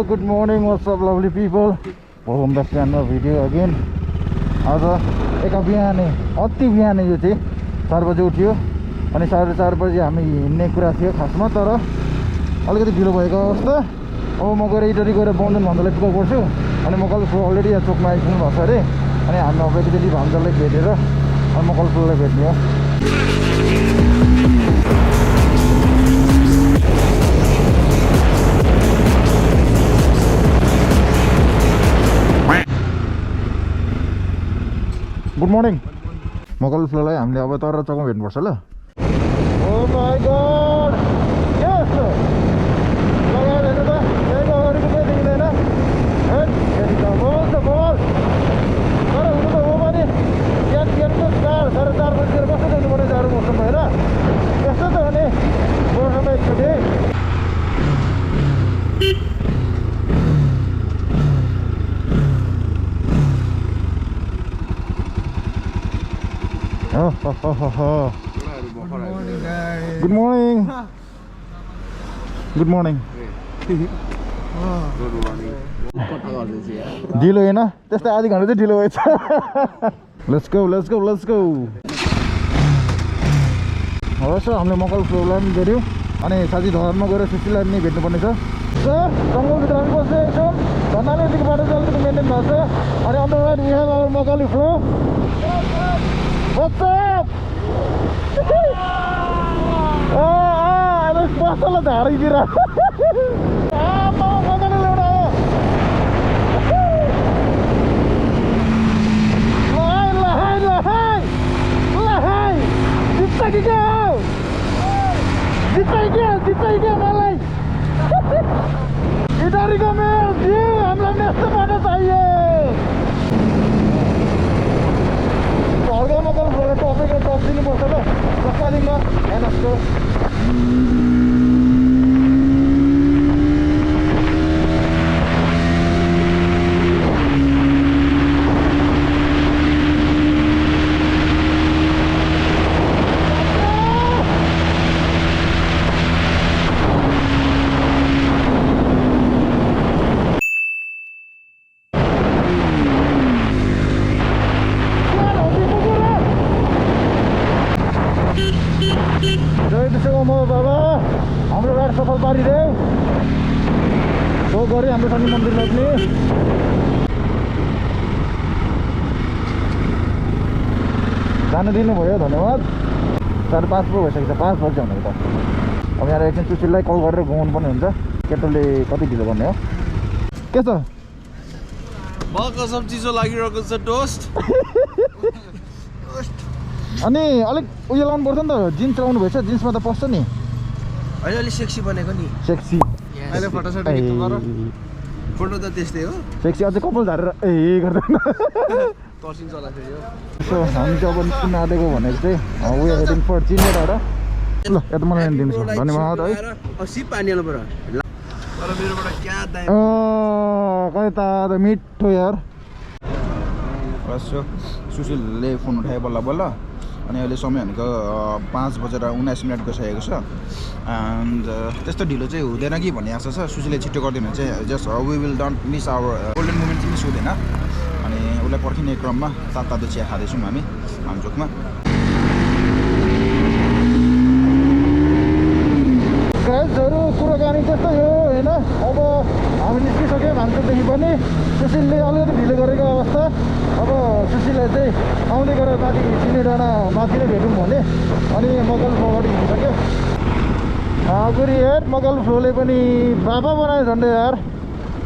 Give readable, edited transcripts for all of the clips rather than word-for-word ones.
good morning, what's up lovely people? Welcome back to another video again. आज एक बिहानै अति बिहानै यो चाहिँ 4 बजे उठ्यो अनि 4:30 बजे हामी हिँड्ने कुरा थियो खासमा तर अलिकति ढिलो भएको अवस्था। अब म गएर इटरी गएर बन्दन भन्दालाई पिकअप गर्छु अनि म कलफुल अलरेडी यहाँ चोकमा आइपुग्नु भएको छ अरे अनि हामी अब एकचोटि भान्जालाई भेटेर अनि म कलफुललाई भेट्ने हो। Good morning. मकल फ्लोलाई हामीले अब तर चौकमा भेट्नुपर्छ ल। ओ माय गॉड यस लगाएर हेर्नु त यहीँको अगाडिको केही देखिँदैन हेट यति त बहुत छ बल तर हुनु त हो भने बिहानको 4:30 बजीतिर कस्तो जानु पर्ने जाडो मौसम भएर यस्तो त हो नि मौसममा एकचोटि Good morning. Good morning. ढिलो हैन त्यस्तै आधी घण्टा चाहिँ ढिलो भएछ। Let's go. हवस् हामीले मकल फ्लोलाई पनि भेट्यौँ अनि साथी धरानमा गएर सुशीलाई पनि भेट्नुपर्ने छ। सर जङ्गलभित्र हामी बसिरहेको छौँ। धनाले यतिको बाटो चाहिँ अलिकति मेन्टेन भएको छ अनि अन्त राइट वी हेभ आवर मकल फ्लो। What's up? बसला झाडीतिर मजाले ल्याउनु जित्छ मलाई इटरीको मेरो जिउ हामीलाई यस्तो बाटो चाहियो। हल्कामा कल फ्लोर टप दिनुपर्छ ल सकालिङमा हेर्नुहोस् सफल पारिदेऊ सो गरे हाम्रो शनि मन्दिरलाई पनि जान दिनुभयो धन्यवाद। 5:30 पो भइसकेको छ 5 बज्यो भनेको त अब यहाँ एकछिन सुशीललाई कल गरेर घुमाउनु पर्ने हुन्छ केटोले कति ढिलो गर्ने हो के छ बल्क सब चिसो लागिरहेको छ टोस्ट अनि अलिक उयो लाउनु पर्छ नि त जिन्स लाउनु भएछ जिन्समा त पस्छ नि अहिले अलि सेक्सी बनेको नि सेक्सी अहिले फोटो सट क्लिक गर फोटो त त्यस्तै हो सेक्सी अझै कपाल झारेर गर्दैन तर्सिन्छ होला फेरि हो। सो हामी चाहिँ अब निस्किन आँटेको भनेको चाहिँ वी आर हेडिङ फर चिन्डे डाँडा ल यता मलाई दिनुहोस् धन्यवाद है सिप पानी हाल्नु पर्यो तर मेरोबाट क्या दाइ कतै त मिठो यार। बस सुशीलले फोन उठायो बल्ल बल्ल अनि अहिले समय भनेको 5:19 गइसकेको छ एन्ड त्यस्तो ढिलो चाहिँ हुँदैन कि भन्ने आशा छ। सुशीलले छिट्टो गरिदिनु चाहिँ just we will don't miss our golden moment चाहिँ मिस हुँदैन अनि उसलाई पर्खिने क्रममा तातो चिया खाँदैछौँ हामी भान्चोकमा। गाइजहरू कुराकानी त्यस्तै हो होइन अब हामी निस्किसक्यो भान्चोकदेखि पनि सुशीलले अलिकति ढिलो गरेको अवस्था। अब सुशीललाई चाहिँ आउँदै गरेर माथि चिन्डे डाँडा माथि नै भेटौँ भने अनि मकल फ्लो अगाडि हिँडिसक्यो गुरी हेट मकल फ्लोले पनि बाबा बनायो झन्डै यार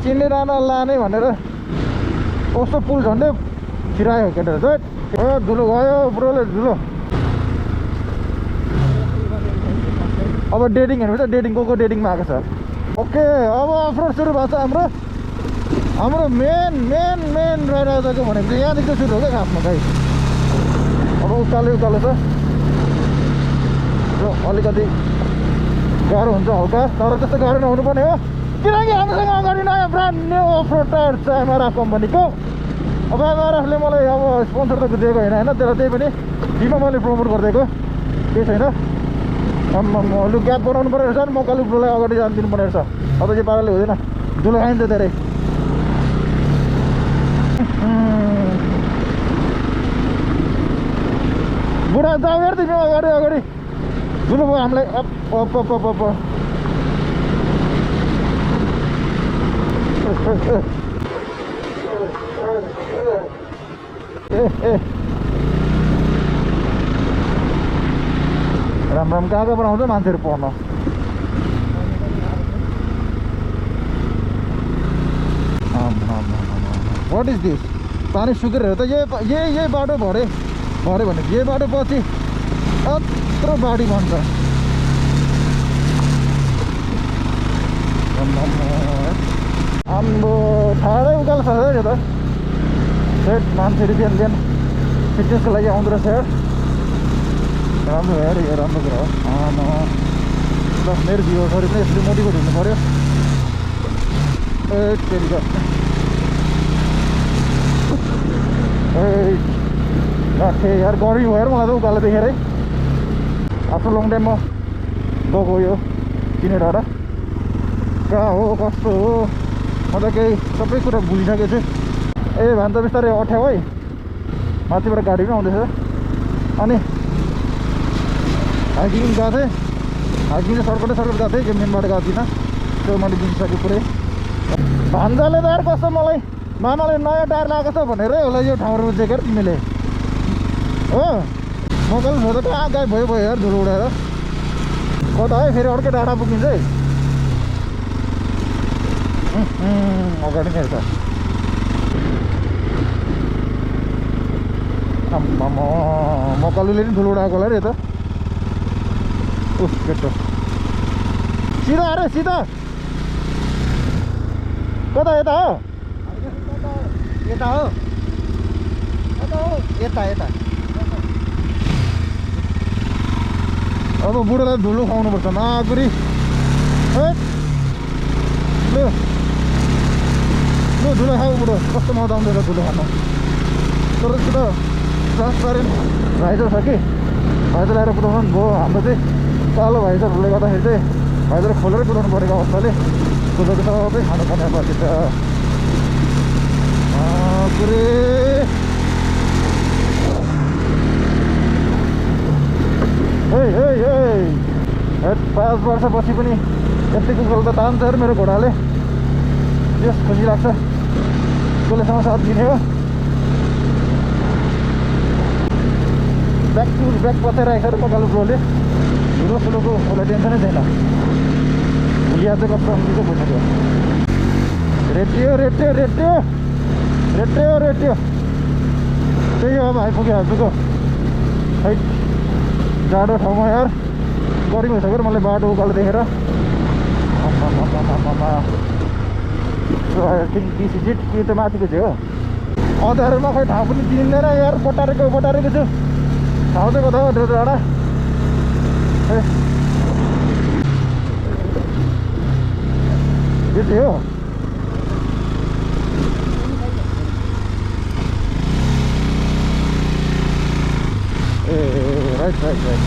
चिन्डे डाँडा लाने भनेर कस्तो पुल झन्डै फिरायो केटाहरू चाहिँ धुलो गयो ब्रोले धुलो। अब डेटिङ हेर्नु डेटिङ को डेटिङमा आएको छ। ओके अब अफरोड सुरु भएको छ हाम्रो मेन राइड आजको भनेको चाहिँ यहाँदेखि सुरु हो क्या खासमा गाई। अब उकालो छ र अलिकति गाह्रो हुन्छ हल्का तर त्यस्तो गाह्रो नहुनु पर्ने हो किनकि हामीसँग अगाडि नयाँ ब्रान्ड न्यू अफरोड टायर छ एमआरएफ कम्पनीको। अब एमआरएफले मलाई अब स्पोन्सर त दिएको होइन तर त्यही पनि फ्रीमा मैले प्रमोट गरिदिएको केही छैन। लु ग्याप बनाउनु पर्ने रहेछ मकल फ्लोलाई अगाडि जान दिनु पर्ने रहेछ अब चाहिँ पाराले हुँदैन। धुलो खाइन्छ धेरै बुढा जाऊ हेर तिमी अगाडि अगाडि धुलो भयो हामीलाई राम राम कहाँ कहाँ बनाउँछ मान्छेहरू पढ्न वाट इज दिस पानी सुकेर त यही बाटो भरे भने यही बाटो पछि यत्रो बाढी भन्छ आम्बो ठाडै उकालो छ यो त सेट मान्छेहरू बिहान बिहान फिटनेसको लागि आउँदो रहेछ यार राम्रो यार यो राम्रो कुरा हो ल मेरो भ्युवर्सहरू पनि यसरी मोटिभेट हुनु पऱ्यो यार गर्मी भयो यार मलाई त उकालो देखेर आफ्टर लङ टाइममा गएको यो चिन्डे डाँडा कहाँ हो कस्तो हो म त केही सबै कुरा भुलिसकेको छु भान त बिस्तारै अठ्याउ है माथिबाट गाडी पनि आउँदैछ अनि हाइकिङ गएको थिएँ हाइकिङ चाहिँ सर्कट गएको थिएँ मेन बाटो गएको थिइनँ त्यो मैले बुझिसकेँ पुरै भान्जाले त यार कस्तो मलाई मामाले नयाँ टायर लगाएको छ भनेरै होला यो ठाउँहरू बुझेको यार तिमीले हो मकल छ त कहाँ गाई भयो यार धुलो उडाएर कता है फेरि अर्कै डाँडा पुगिन्छ है अगाडि नै छ मकलुले नि धुलो उडाएको होला रे त उफ केटो सिधा अरे सिधा कता यता हो यता हो यता यता अब बुढोलाई धुलो खुवाउनुपर्छ नागुरी लु धुलो खाऊ बुढो कस्तो मजा आउँदैछ धुलो खानु तर त ट्रान्सपारेन्ट भाइजर छ कि भाइजर ल्याएर कुदाउनु भयो हाम्रो चाहिँ कालो भाइजरहरूले गर्दाखेरि चाहिँ भाइजर खोलेर कुदाउनु परेको अवस्थाले कुदाएको सबै खानुपर्ने पछि त पुरै 5 वर्षपछि पनि यतिको गोल त तान्छ मेरो घोडाले यस खुसी लाग्छ गोलेसँग साथ दिने हो ब्याक टु ब्याक बचाइरहेको छ पकालु ब्रोले धुलो सुलोको उसलाई टेन्सनै छैन भोलि आज कस्तो अम्बिको भइसक्यो ratio ratio ratio ratio ratio त्यही हो अब आइपुग्यो आजको है जाडो ठाउँमा यार गर्मी भइसक्यो मलाई बाटो उकालो देखेर सिट कि त माथिको चाहिँ हो अँध्यारोमा खै ठाउँ पनि चिन्दैन यार बटारेको छु ठाउँ चाहिँ कता हो डाँडा यो चाहिँ हो ए राइट राइट राइट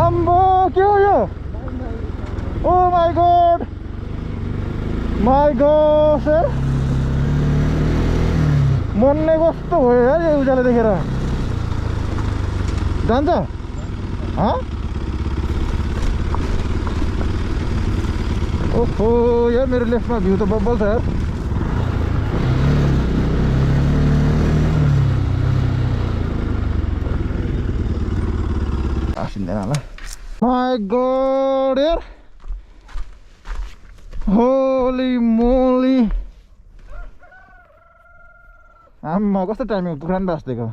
आम्बो के हो यो ओ माई गॉड सर मन नै कस्तो भयो यार यो उज्यालो देखेर जान्छ ओहो यार मेरो लेफ्टमा भ्यू त बब्बल छ यार आसिँदैन होला माई गॉड यार होली मोली आम्मा कस्तो टाइमिङ कुखुरा पनि बाँच्दिएको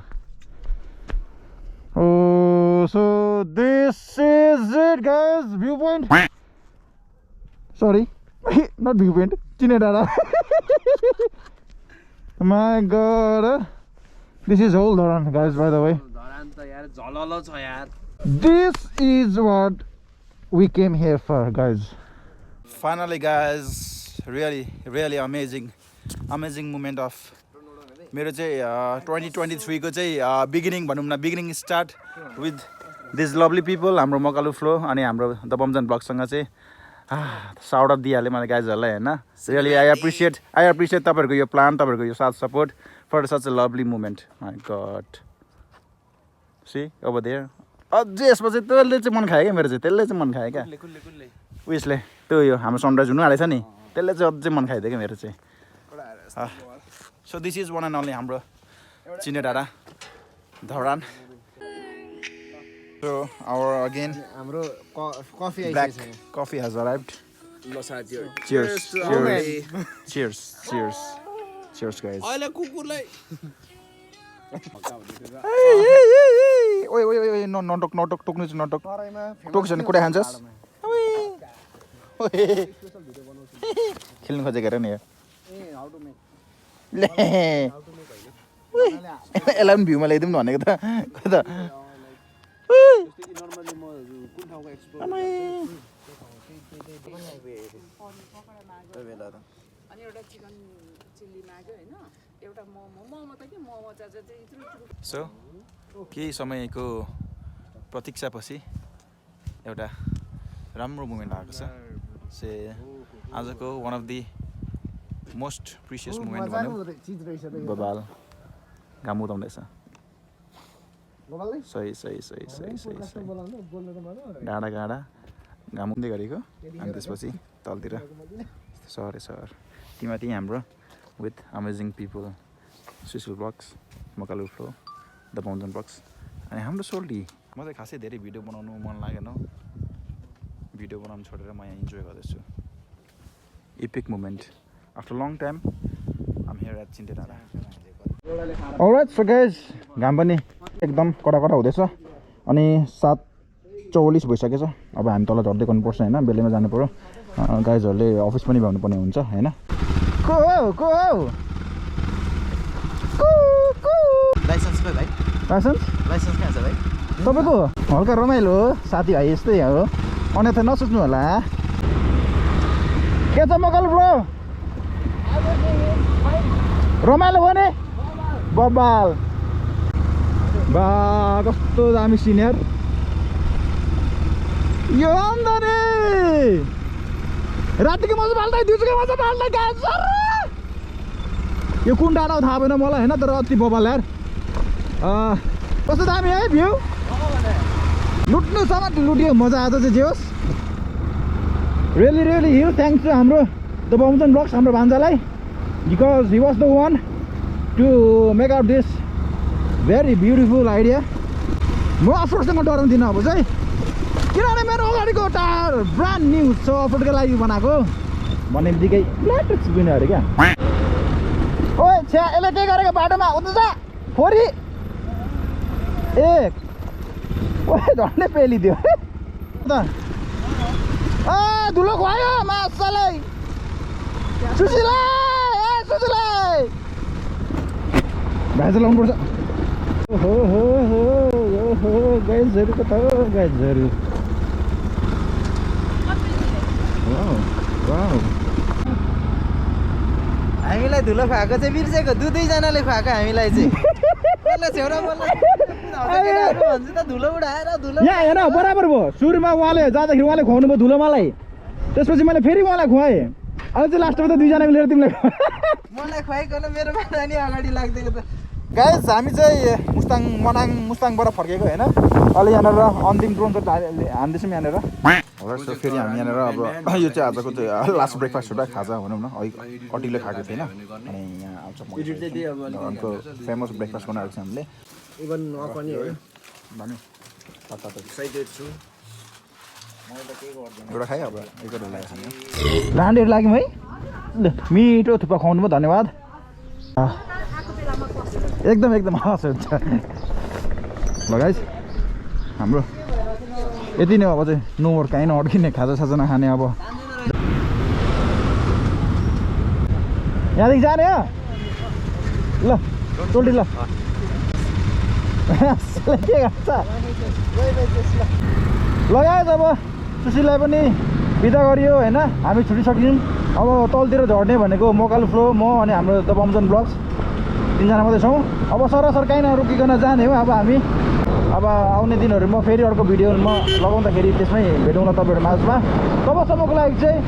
Oh, so this is it, guys. Viewpoint. Sorry, not viewpoint. Chindey Dada. My God, this is whole Dharan, guys. By the way, Dharan ta yaar jhalalo cha yaar. This is what we came here for, guys. Finally, guys, really amazing moment of मेरो चाहिँ 2023 को चाहिँ beginning भनौँ न beginning start with this lovely people हाम्रो Makalu flow अनि हाम्रो the Bomjan ब्लगसँग चाहिँ साउट अफ दिइहालेँ मैले गाइजहरूलाई होइन रियली आई एप्रिसिएट तपाईँहरूको यो प्लान तपाईँहरूको यो साथ support for such a lovely moment my god see over there अझै यसपछि त्यसले चाहिँ मन खायो क्या मेरो चाहिँ त्यसले चाहिँ मन खायो क्या उयसले त्यो यो हाम्रो सनराइज हुनु हालेछ नि त्यसले चाहिँ अझै मन खाइदियो क्या मेरो चाहिँ so this is one and only हाम्रो चिन्डे डाँडा धरान So our again हाम्रो coffee black coffee has arrived. Cheers. Cheers guys. अहिले कुकुरलाई ओइ नटक टोक्नु चाहिँ नटक टोक्छ भने कुटा खान्छस् खेल्नु खोजेको हेर नि ले यसलाई पनि भ्यूमा ल्याइदिउँ न भनेको त नर्मली म कुन ठाउँको एक्सप्लोर अनि एउटा चिकन चिल्ली माग्यो हैन एउटा मोमो त के मोमो चाहिँ इत्रु सो केही समयको प्रतीक्षापछि एउटा राम्रो मोमेन्ट आएको छ से आजको one of the most precious moment भनौँ बबाल घाम उदाउँदैछ सही डाँडा घाम उम्दै गरेको अनि त्यसपछि तलतिर सर तिमाथि हाम्रो with amazing people Sushil blogs Makalu flow the mountain blogs अनि हाम्रो सोल्टी म चाहिँ खासै धेरै भिडियो बनाउनु मन लागेन भिडियो बनाउनु छोडेर म यहाँ इन्जोय गर्दैछु epic moment after long time I'm here at Chinde डाँडा अलराइट सो गाइज घाम पनि एकदम कडा हुँदैछ अनि 7:44 भइसकेछ अब हामी तल झर्दै गर्नुपर्छ होइन बेलैमा जानु पऱ्यो गाइजहरूले अफिस पनि भ्याउनुपर्ने हुन्छ होइन लाइसेन्स खै भाइ लाइसेन्स कहाँ छ भाइ तपाईँको हल्का रमाइलो हो साथीभाइ यस्तै हो अन्यथा नसोच्नु होला के छ मकल ब्रो रमाइलो भयो नि बबाल बा कस्तो दामी सिनियर यो आउँदा रातिको मजा फाल्दै दिउँसोको मजा फाल्दै गाछ यो कुन डाँडा हो थाहा भएन मलाई होइन तर अति बबाल यार कस्तो दामी है भ्यू लुट्नुसम्म लुट्यो मजा आएको चाहिँ जे होस् रियली ह्युज थ्याङ्क्स टु हाम्रो द माउन्टेन ब्लग्स हाम्रो भान्जालाई because he was the one to make out this very beautiful idea म अफरोडसँग डराउँदिनँ अब चाहिँ किनभने मेरो अगाडिको टायर ब्रान्ड न्यू छ अफरोडको लागि बनाएको भन्ने बित्तिकै ल्याट्रिक्स बिना अरे क्या ओ छ्या यसले के गरेको बाटोमा उता फोरी ए झन्डै पेलिदियो धुलो खुवायो मासलाई सुशीलाई भाइज लाउनुपर्छ हो गाइजहरू त गाइजहरू हामीलाई धुलो खुवाएको चाहिँ बिर्सेको दुईजनाले खुवाएको हामीलाई चाहिँ छेउरा भन्छ त धुलो उडाएर धुलो यहाँ हेर बराबर भयो सुरुमा उहाँले जाँदाखेरि उहाँले खुवाउनु भयो धुलो मलाई त्यसपछि मैले फेरि उहाँलाई खुवाएँ अहिले चाहिँ लास्टमा त दुईजना मिलेर तिमीलाई मलाई खुवाइकन मेरो माता नि अगाडि लाग्दिएको त गाइज हामी चाहिँ मुस्ताङबाट फर्केको होइन अहिले यहाँनिर अन्तिम ड्रोन चाहिँ हान्दैछौँ यहाँनिर फेरि हामी यहाँनिर अब यो चाहिँ आजको चाहिँ लास्ट ब्रेकफास्ट एउटा खाजा भनौँ न कटिलो खाएको थिएन अनि यहाँ आउँछ धरानको फेमस ब्रेकफास्ट बनाएको छ हामीले इभन पनि हो भन्यो एक्साइटेड छु एउटा खाएँ अब एकवटा लाग्यो लान्डेहरू लाग्यौँ है ल मिठो थुक्पा खुवाउनु भयो धन्यवाद एकदम हस् हुन्छ ल गाइस हाम्रो यति नै अब चाहिँ नो मोर काहीँ नअड्किने खाजा नखाने अब यहाँदेखि जाने हो ल टोल्टी ल के गर्छ लगाएछ अब सुशीललाई पनि बिदा गरियो होइन हामी छुटिसक्यौँ अब तलतिर झर्ने भनेको मकालु फ्लो म अनि हाम्रो द माउन्टेन ब्लग्स 3जना मात्रै छौँ अब सरसर काहीँ नरोकिकन जाने हो अब हामी अब आउने दिनहरूमा फेरि अर्को भिडियोमा लगाउँदाखेरि त्यसमै भेटौँला तपाईँहरू माझमा। तबसम्मको लागि चाहिँ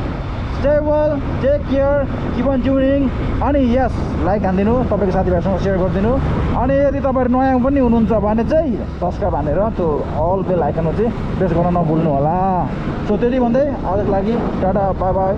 stay well, take care, keep on tuning. अनि यस लाइक हानिदिनु, तपाईँको साथीभाइसँग सेयर गरिदिनु। अनि यदि तपाईँहरू नयाँ पनि हुनुहुन्छ भने चाहिँ सब्सक्राइब हानेर त्यो अल बेल आइकनमा चाहिँ प्रेस गर्न नभुल्नु होला। सो त्यति भन्दै आजको लागि टाटा बाई बाई।